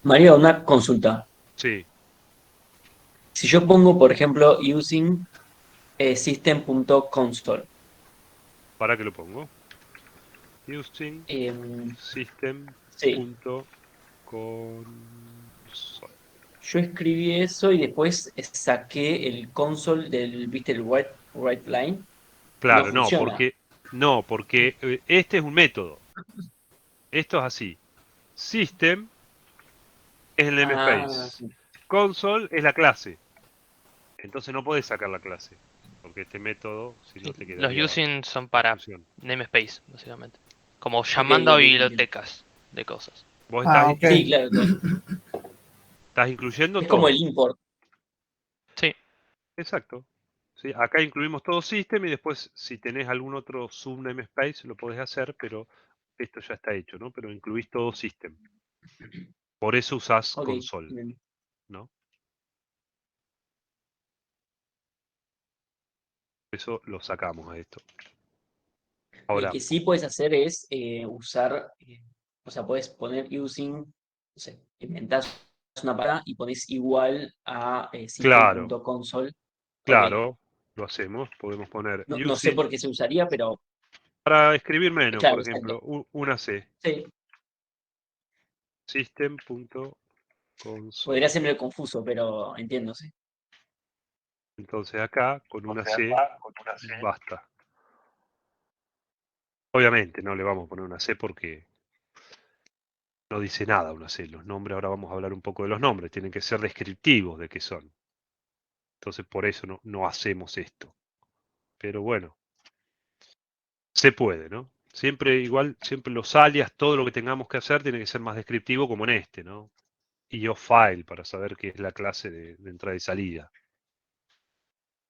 María, una consulta. Sí, Si yo pongo, por ejemplo, using system.console, ¿para qué lo pongo? Using em, sí, system.console. yo escribí eso y después saqué el console del, ¿viste? El white line, no Claro, funciona. no, porque este es un método. Esto es así. System es el Ah, namespace. Console es la clase. Entonces no podés sacar la clase. Porque este método, si no, Sí, te los quedaría using son sin para función. namespace, básicamente. Como ok, llamando a ok, entiendo. bibliotecas de cosas. Vos Ah, ok. Sí, claro, estás incluyendo es como el todo. import. Sí, Exacto. Sí, acá incluimos todo system y después si tenés algún otro subnamespace lo podés hacer, pero esto ya está hecho, ¿no? Pero incluís todo system. Por eso usás Ok, console, bien. ¿no? Eso lo sacamos a esto. Lo Ahora, que sí puedes hacer es usar, o sea, puedes poner using, no sé, inventás una palabra y pones igual a claro, system.console. Ok, claro, lo hacemos. Podemos poner no sé using por qué se usaría, pero para escribir menos, por claro, exacto. ejemplo, una C, Sí, system.console. podría ser medio confuso, pero entiendo, sí. Entonces acá con una C basta. Obviamente no le vamos a poner una C porque no dice nada una C. Los nombres, ahora vamos a hablar un poco de los nombres, tienen que ser descriptivos de qué son. Entonces por eso no hacemos esto. Pero bueno, se puede, ¿no? Siempre igual, siempre los alias, todo lo que tengamos que hacer tiene que ser más descriptivo como en este, ¿no? Y o file para saber qué es la clase de entrada y salida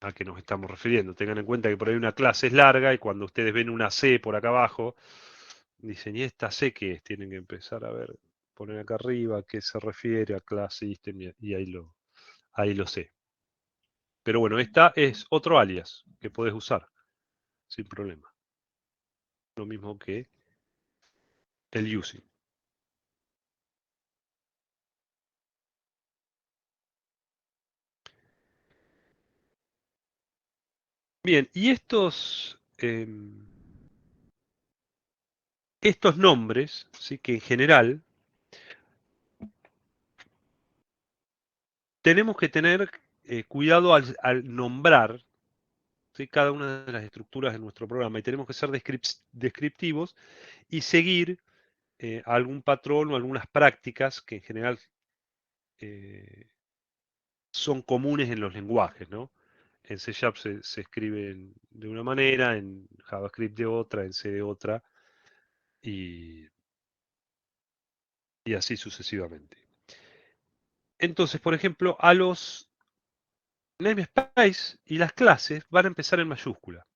a que nos estamos refiriendo. Tengan en cuenta que por ahí una clase es larga y cuando ustedes ven una C por acá abajo, dicen, ¿y esta C qué es? Tienen que empezar a ver, poner acá arriba a qué se refiere a class system y ahí lo sé. Pero bueno, esta es otro alias que puedes usar sin problema. Lo mismo que el using. Bien, y estos nombres, ¿sí? Que en general tenemos que tener cuidado al nombrar, ¿sí? Cada una de las estructuras de nuestro programa y tenemos que ser descriptivos y seguir algún patrón o algunas prácticas que en general eh, son comunes en los lenguajes, ¿no? En C Sharp se escribe de una manera, en JavaScript de otra, en C de otra, y, y así sucesivamente. Entonces, por ejemplo, a los namespace y las clases van a empezar en mayúscula,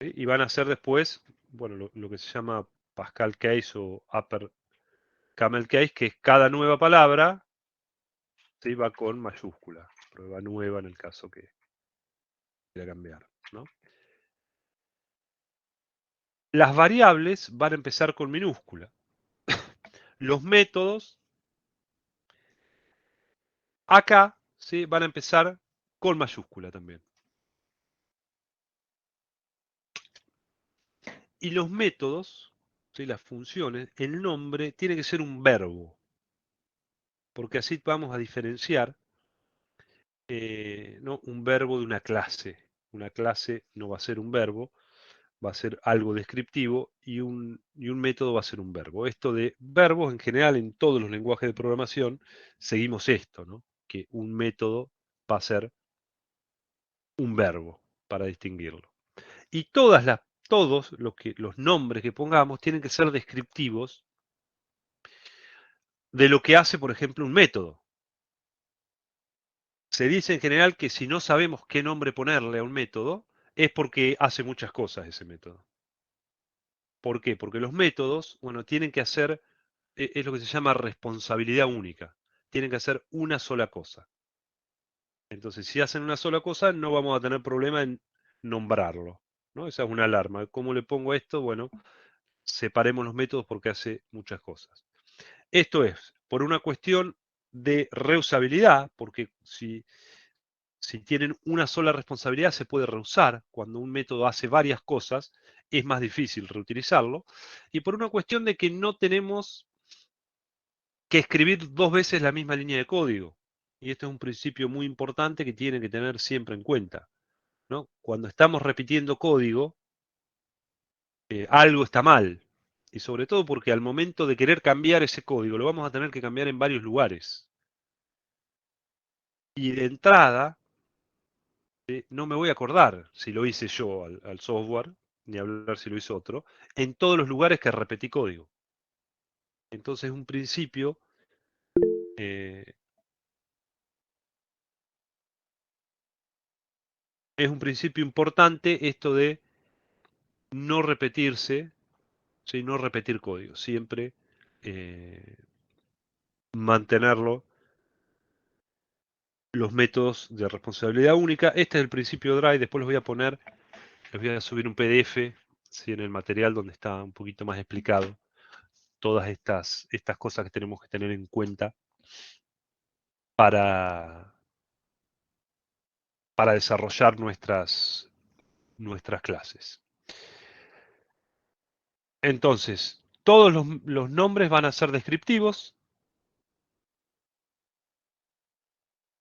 ¿sí? Y van a ser después, bueno, lo que se llama Pascal Case o Upper Camel Case, que es cada nueva palabra, ¿sí? Va con mayúscula, prueba nueva en el caso que quiera cambiar, ¿no? Las variables van a empezar con minúscula. Los métodos acá, ¿sí? Van a empezar con mayúscula también. Y los métodos, ¿sí? Las funciones, el nombre tiene que ser un verbo, porque así vamos a diferenciar ¿no? Un verbo de una clase. Una clase no va a ser un verbo, va a ser algo descriptivo y un método va a ser un verbo. Esto de verbos en general en todos los lenguajes de programación seguimos esto, ¿no? Que un método va a ser un verbo para distinguirlo. Y todos los nombres que pongamos tienen que ser descriptivos de lo que hace, por ejemplo, un método. Se dice en general que si no sabemos qué nombre ponerle a un método, es porque hace muchas cosas ese método. ¿Por qué? Porque los métodos, bueno, tienen que hacer, es lo que se llama responsabilidad única. Tienen que hacer una sola cosa. Entonces, si hacen una sola cosa, no vamos a tener problema en nombrarlo, ¿no? Esa es una alarma. ¿Cómo le pongo esto? Bueno, separemos los métodos porque hace muchas cosas. Esto es, por una cuestión de reusabilidad, porque si tienen una sola responsabilidad se puede reusar. Cuando un método hace varias cosas, es más difícil reutilizarlo. Y por una cuestión de que no tenemos que escribir 2 veces la misma línea de código. Y este es un principio muy importante que tienen que tener siempre en cuenta, ¿no? Cuando estamos repitiendo código, algo está mal. Y sobre todo porque al momento de querer cambiar ese código, lo vamos a tener que cambiar en varios lugares. Y de entrada, no me voy a acordar si lo hice yo al software, ni hablar si lo hizo otro, en todos los lugares que repetí código. Entonces, un principio es un principio importante esto de no repetirse, ¿sí? No repetir código, siempre mantenerlo los métodos de responsabilidad única. Este es el principio Drive, después los voy a poner, les voy a subir un PDF, ¿sí? En el material donde está un poquito más explicado todas estas cosas que tenemos que tener en cuenta para desarrollar nuestras clases. Entonces, todos los nombres van a ser descriptivos.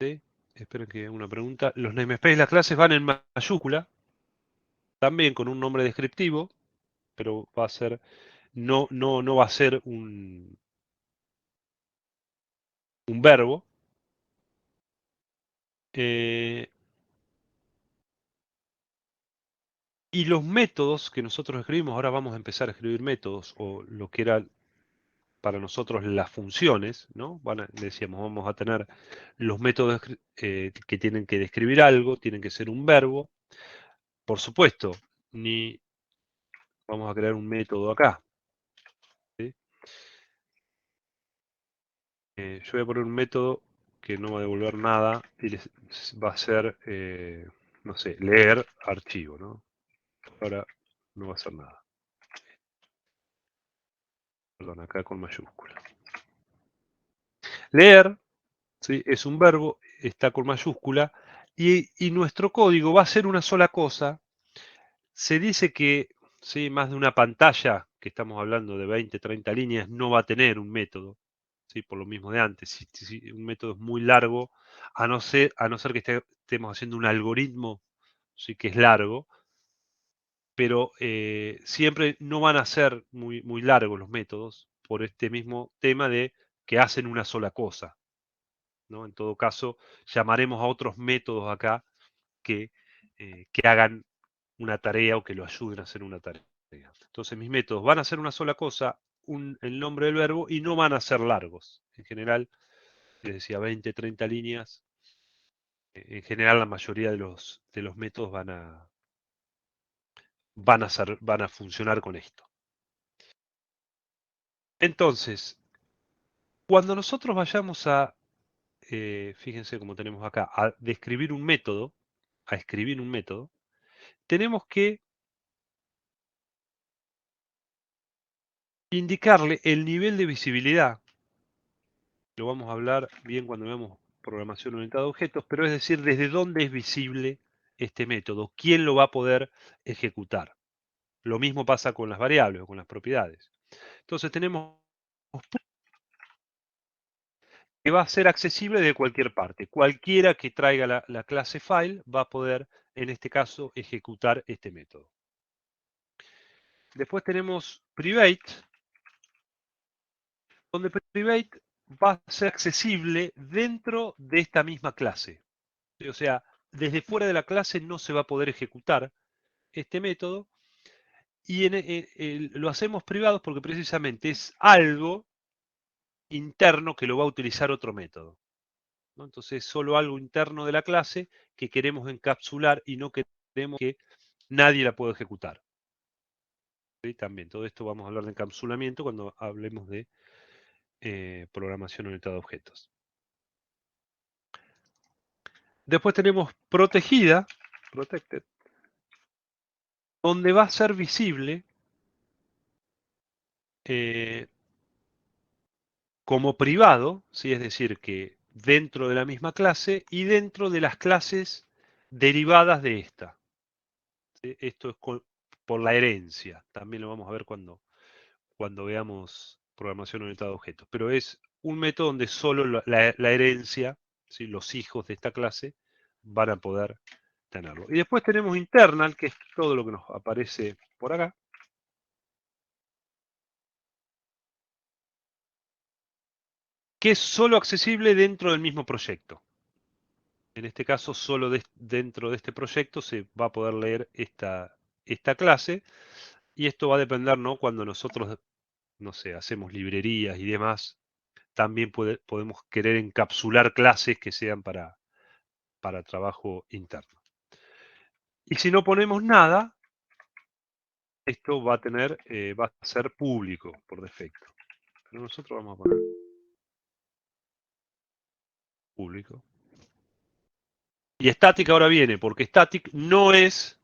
¿Sí? Esperen que una pregunta. Los namespace de las clases van en mayúscula, también con un nombre descriptivo, pero va a ser, no va a ser un verbo. Y los métodos que nosotros escribimos, ahora vamos a empezar a escribir métodos, o lo que era para nosotros las funciones, ¿no? Decíamos, vamos a tener los métodos que tienen que describir algo, tienen que ser un verbo. Por supuesto, ni vamos a crear un método acá. ¿Sí? Yo voy a poner un método que no va a devolver nada y va a ser, no sé, leer archivo, ¿no? Ahora no va a hacer nada. Perdón, acá con mayúscula. Leer, ¿sí? Es un verbo, está con mayúscula, y nuestro código va a ser una sola cosa. Se dice que, ¿sí? Más de una pantalla, que estamos hablando de 20, 30 líneas, no va a tener un método, ¿sí? Por lo mismo de antes. Si un método es muy largo, a no ser que estemos haciendo un algoritmo, sí, que es largo, pero siempre no van a ser muy, muy largos los métodos por este mismo tema de que hacen una sola cosa, ¿no? En todo caso, llamaremos a otros métodos acá que hagan una tarea o que lo ayuden a hacer una tarea. Entonces mis métodos van a hacer una sola cosa, el nombre del verbo, y no van a ser largos. En general, les decía 20, 30 líneas. En general, la mayoría de los métodos van a funcionar con esto. Entonces, cuando nosotros vayamos a, fíjense como tenemos acá, a describir un método, a escribir un método, tenemos que indicarle el nivel de visibilidad. Lo vamos a hablar bien cuando veamos programación orientada a objetos, pero es decir, desde dónde es visible este método, quién lo va a poder ejecutar. Lo mismo pasa con las variables o con las propiedades. Entonces tenemos que va a ser accesible de cualquier parte. Cualquiera que traiga la clase file va a poder, en este caso, ejecutar este método. Después tenemos private, donde private va a ser accesible dentro de esta misma clase. O sea, desde fuera de la clase no se va a poder ejecutar este método y lo hacemos privados porque precisamente es algo interno que lo va a utilizar otro método, ¿no? Entonces es solo algo interno de la clase que queremos encapsular y no queremos que nadie la pueda ejecutar. ¿Sí? También todo esto vamos a hablar de encapsulamiento cuando hablemos de programación orientada a objetos. Después tenemos protegida, protected, donde va a ser visible como privado, ¿sí? Es decir, que dentro de la misma clase y dentro de las clases derivadas de esta. ¿Sí? Esto es por la herencia. También lo vamos a ver cuando veamos programación orientada a objetos. Pero es un método donde solo la herencia, ¿sí? Los hijos de esta clase, van a poder tenerlo. Y después tenemos internal, que es todo lo que nos aparece por acá. Que es solo accesible dentro del mismo proyecto. En este caso, solo dentro de este proyecto se va a poder leer esta clase. Y esto va a depender, ¿no? Cuando nosotros, no sé, hacemos librerías y demás, también podemos querer encapsular clases que sean para trabajo interno. Y si no ponemos nada, esto va a ser público por defecto. Pero nosotros vamos a poner público. Y static ahora viene, porque static no es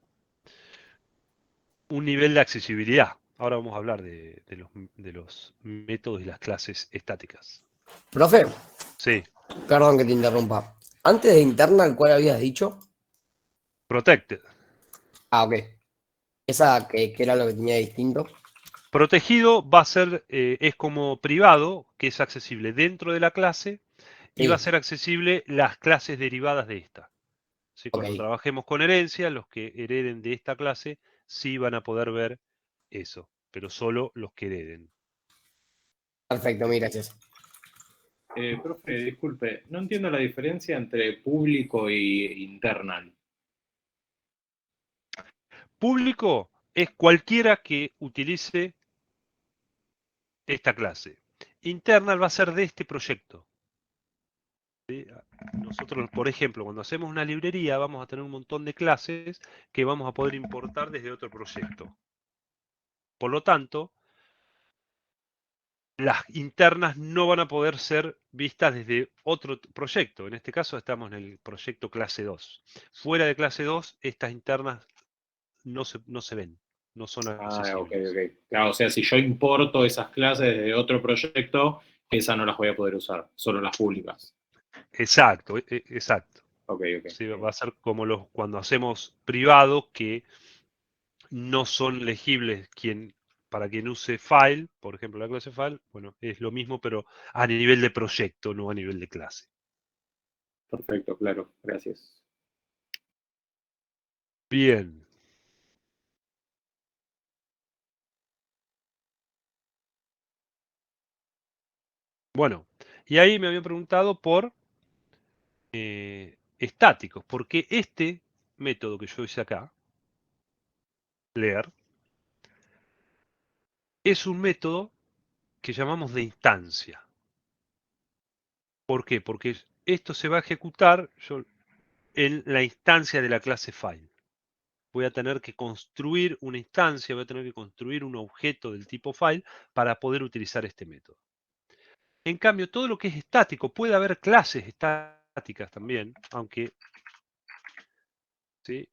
un nivel de accesibilidad. Ahora vamos a hablar de los métodos y las clases estáticas. Profe, Sí, perdón que te interrumpa. Antes de internal, ¿cuál habías dicho? protected. Ah, ok. Esa que era lo que tenía distinto. Protegido va a ser, es como privado, que es accesible dentro de la clase y va a Sí, ser accesible las clases derivadas de esta. ¿Sí? ok. Cuando trabajemos con herencia, los que hereden de esta clase sí van a poder ver eso, pero solo los que hereden. Perfecto, mil gracias. Profe, disculpe, no entiendo la diferencia entre público y internal. Público es cualquiera que utilice esta clase. Internal va a ser de este proyecto. ¿Sí? Nosotros, por ejemplo, cuando hacemos una librería, vamos a tener un montón de clases que vamos a poder importar desde otro proyecto. Por lo tanto, las internas no van a poder ser vistas desde otro proyecto. En este caso estamos en el proyecto clase 2. Fuera de clase 2, estas internas no se ven, no son Ah, ok, accesibles. ok. Claro, o sea, si yo importo esas clases de otro proyecto, esas no las voy a poder usar, solo las públicas. Exacto, exacto. Ok, ok. Sí, va a ser como cuando hacemos privados que no son legibles para quien use file, por ejemplo la clase file, bueno, es lo mismo, pero a nivel de proyecto, no a nivel de clase. Perfecto, claro, gracias. Bien. Bueno, y ahí me habían preguntado por estáticos, porque este método que yo hice acá, leer, es un método que llamamos de instancia. ¿Por qué? Porque esto se va a ejecutar en la instancia de la clase file. Voy a tener que construir una instancia, voy a tener que construir un objeto del tipo file para poder utilizar este método. En cambio, todo lo que es estático, puede haber clases estáticas también, aunque ¿sí?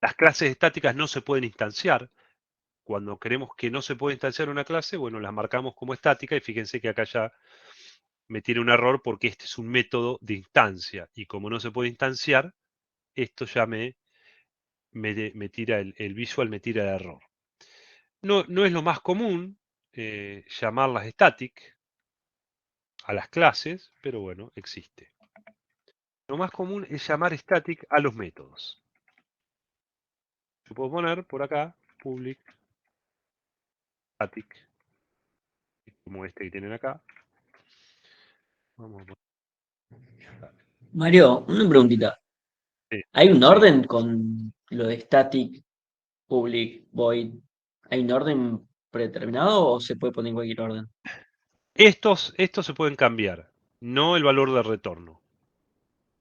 Las clases estáticas no se pueden instanciar. Cuando queremos que no se puede instanciar una clase, bueno, las marcamos como estática y fíjense que acá ya me tiene un error porque este es un método de instancia y como no se puede instanciar, esto ya me tira el visual, me tira el error. No es lo más común llamarlas static a las clases, pero bueno, existe. Lo más común es llamar static a los métodos. Yo puedo poner por acá public static, como este que tienen acá. Vamos a poner, Mario, una preguntita. sí. ¿Hay un Sí. orden con lo de static, public, void? ¿Hay un orden predeterminado o se puede poner en cualquier orden? Estos se pueden cambiar, no el valor de retorno.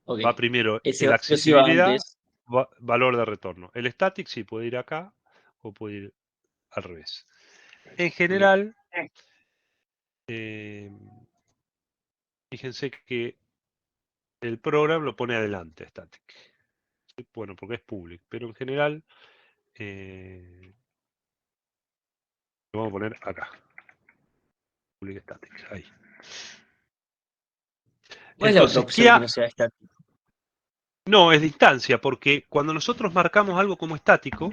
Ok. Va primero el Ese va accesibilidad, antes. valor de retorno. El static sí puede ir acá o puede ir al revés. En general, eh, fíjense que el program lo pone adelante, static. ¿Sí? Bueno, porque es public, pero en general lo vamos a poner acá. public static. Ahí. ¿Cuál es la otra Entonces, opción que no sea estático? No, es de instancia, porque cuando nosotros marcamos algo como estático,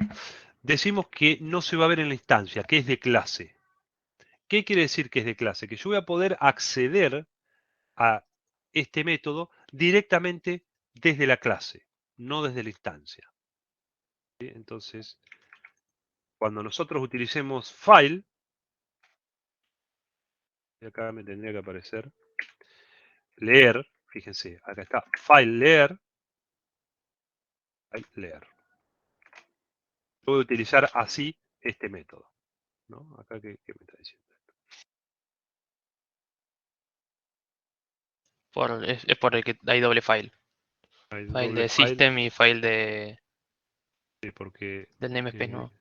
decimos que no se va a ver en la instancia, que es de clase. ¿Qué quiere decir que es de clase? Que yo voy a poder acceder a este método directamente desde la clase, no desde la instancia. ¿Sí? Entonces, cuando nosotros utilicemos file, y acá me tendría que aparecer leer, fíjense, acá está file leer, leer. Yo voy a utilizar así este método, ¿no? Acá, ¿qué me está diciendo? Es por el que hay doble file. Hay File doble de file, system y file de sí, porque del namespace nuevo.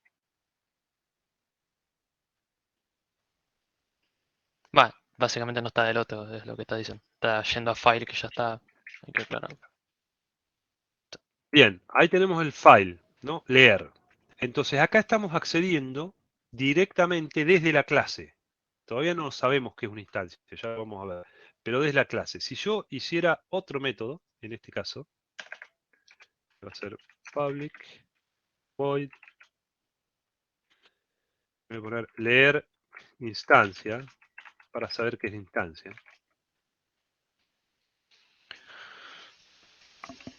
Va, básicamente no está del otro, es lo que está diciendo. Está yendo a file que ya está. Hay que aclararlo. bien, ahí tenemos el file, ¿no? Leer. Entonces acá estamos accediendo directamente desde la clase. Todavía no sabemos qué es una instancia, ya lo vamos a ver. Pero desde la clase. Si yo hiciera otro método, en este caso, va a ser public void, voy a poner leer instancia para saber qué es la instancia.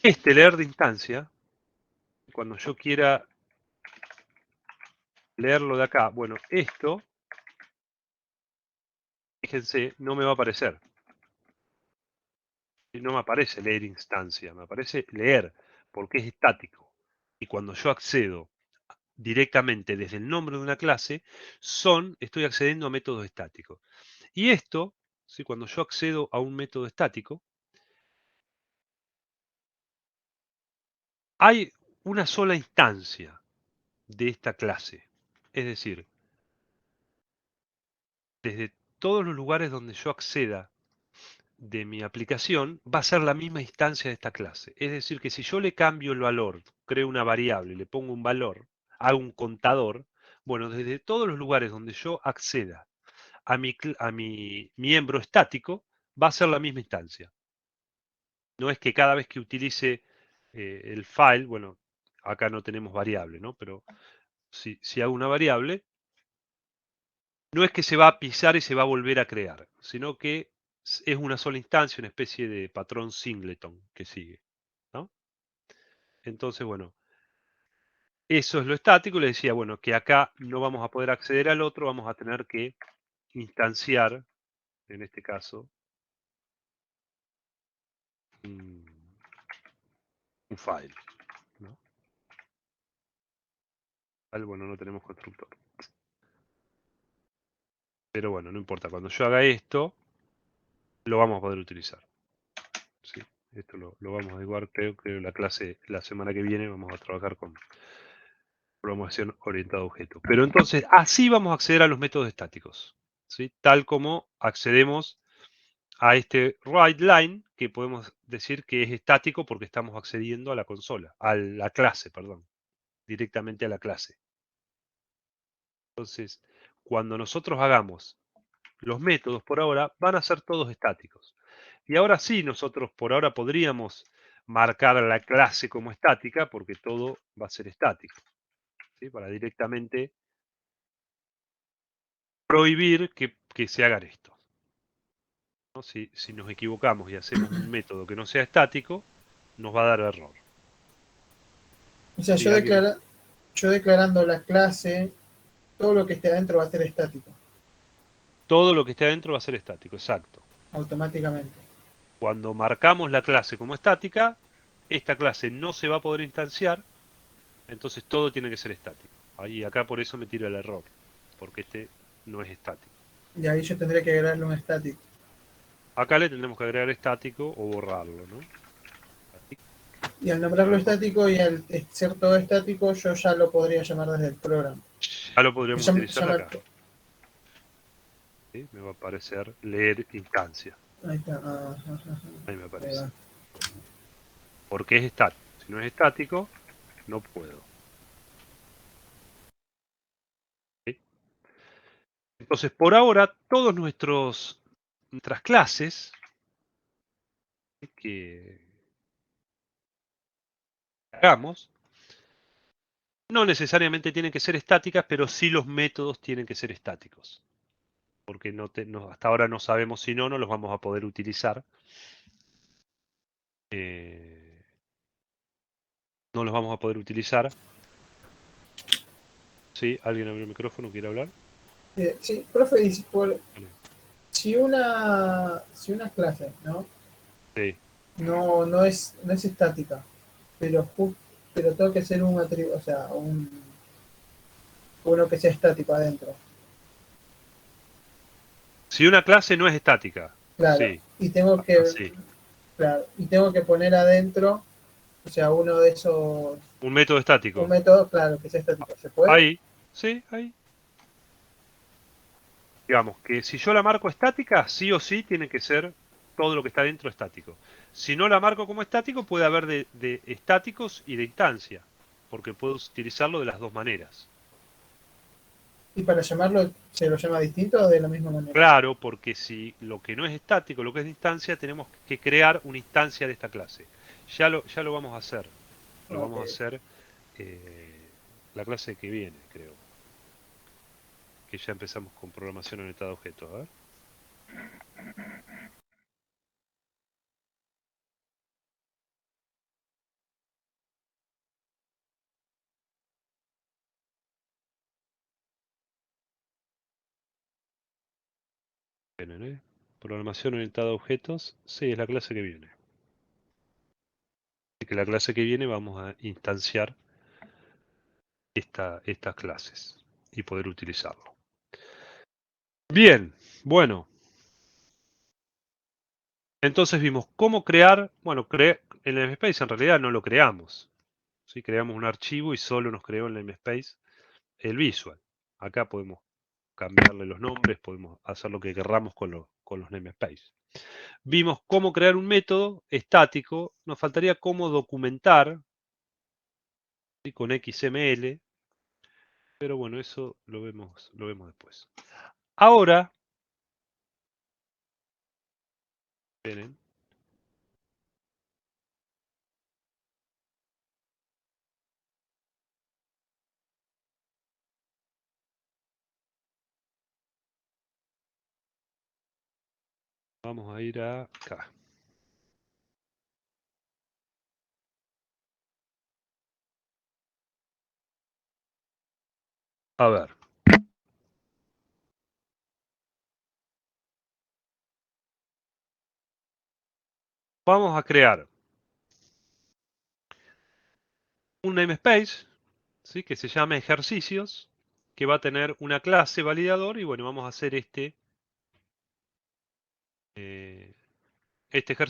Este leer de instancia, cuando yo quiera leerlo de acá, bueno, esto, fíjense, no me va a aparecer. Y no me aparece leer instancia, me aparece leer, porque es estático. Y cuando yo accedo directamente desde el nombre de una clase, estoy accediendo a métodos estáticos. Y esto, ¿sí? Cuando yo accedo a un método estático, hay una sola instancia de esta clase. Es decir, desde todos los lugares donde yo acceda de mi aplicación, va a ser la misma instancia de esta clase. Es decir, que si yo le cambio el valor, creo una variable, le pongo un valor, hago un contador, bueno, desde todos los lugares donde yo acceda a mi miembro estático, va a ser la misma instancia. No es que cada vez que utilice el file, bueno, acá no tenemos variable, ¿no? Pero si hago una variable, no es que se va a pisar y se va a volver a crear, sino que es una sola instancia, una especie de patrón singleton que sigue, ¿no? Entonces, bueno, eso es lo estático. Le decía, bueno, que acá no vamos a poder acceder al otro, vamos a tener que instanciar, en este caso, un file, ¿no? Bueno, no tenemos constructor. Pero bueno, no importa. Cuando yo haga esto, lo vamos a poder utilizar. ¿Sí? Esto lo vamos a averiguar, creo que la clase, la semana que viene, vamos a trabajar con programación orientada a objetos. Pero entonces, así vamos a acceder a los métodos estáticos. ¿Sí? Tal como accedemos a este write line, que podemos decir que es estático porque estamos accediendo a la consola, a la clase, perdón, directamente a la clase. Entonces, cuando nosotros hagamos los métodos por ahora, van a ser todos estáticos. Y ahora sí, nosotros por ahora podríamos marcar la clase como estática porque todo va a ser estático, ¿sí? Para directamente prohibir que se hagan esto, ¿no? Si nos equivocamos y hacemos un método que no sea estático, nos va a dar error. O sea, Sí, yo declarando la clase, todo lo que esté adentro va a ser estático, todo lo que esté adentro va a ser estático, exacto. automáticamente. Cuando marcamos la clase como estática, esta clase no se va a poder instanciar, entonces todo tiene que ser estático. Ahí acá por eso me tira el error, porque este no es estático. Y ahí yo tendría que agregarle un estático. Acá le tendremos que agregar estático o borrarlo, ¿no? Y al nombrarlo estático y al ser todo estático, yo ya lo podría llamar desde el programa. Ya lo podríamos Se utilizar llama- acá. ¿Sí? Me va a aparecer leer instancia. Ahí está. Ajá. Ahí me Ahí aparece. va. Porque es estático. Si no es estático, no puedo. ¿Sí? Entonces, por ahora, todas nuestras clases que hagamos no necesariamente tienen que ser estáticas, pero sí los métodos tienen que ser estáticos. Porque hasta ahora no sabemos si no los vamos a poder utilizar. No los vamos a poder utilizar. ¿Sí? ¿Alguien abrió el micrófono? ¿Quiere hablar? Sí, profe, dice, si una clase, ¿no? Sí. No es estática, pero tengo que hacer un atributo, o sea, uno que sea estático adentro. Si una clase no es estática. Claro, Sí. y tengo que, Sí. claro, y tengo que poner adentro, o sea, uno de esos, Un método estático. un método, claro, que sea estático. ¿Se puede? Ahí. Sí, ahí. Digamos que si yo la marco estática, sí o sí tiene que ser todo lo que está dentro estático. Si no la marco como estático, puede haber de estáticos y de instancia, porque puedo utilizarlo de las dos maneras. Y para llamarlo, ¿se lo llama distinto o de la misma manera? Claro, porque si lo que no es estático, lo que es de instancia, tenemos que crear una instancia de esta clase. Ya lo vamos a hacer. Lo vamos a hacer la clase que viene, creo. Que ya empezamos con programación orientada a objetos. A ver. Vienen, ¿eh? Programación orientada a objetos. Sí, es la clase que viene. Así que la clase que viene vamos a instanciar estas clases y poder utilizarlo. Bien, bueno. Entonces vimos cómo crear, bueno, el namespace en realidad no lo creamos. ¿Sí? Creamos un archivo y solo nos creó el namespace el visual. Acá podemos cambiarle los nombres, podemos hacer lo que querramos con los namespace. Vimos cómo crear un método estático, nos faltaría cómo documentar, ¿sí? Con XML, pero bueno, eso lo vemos después. Ahora, esperen. Vamos a ir acá. A ver. Vamos a crear un namespace, ¿sí? Que se llama ejercicios, que va a tener una clase validador y bueno, vamos a hacer este ejercicio.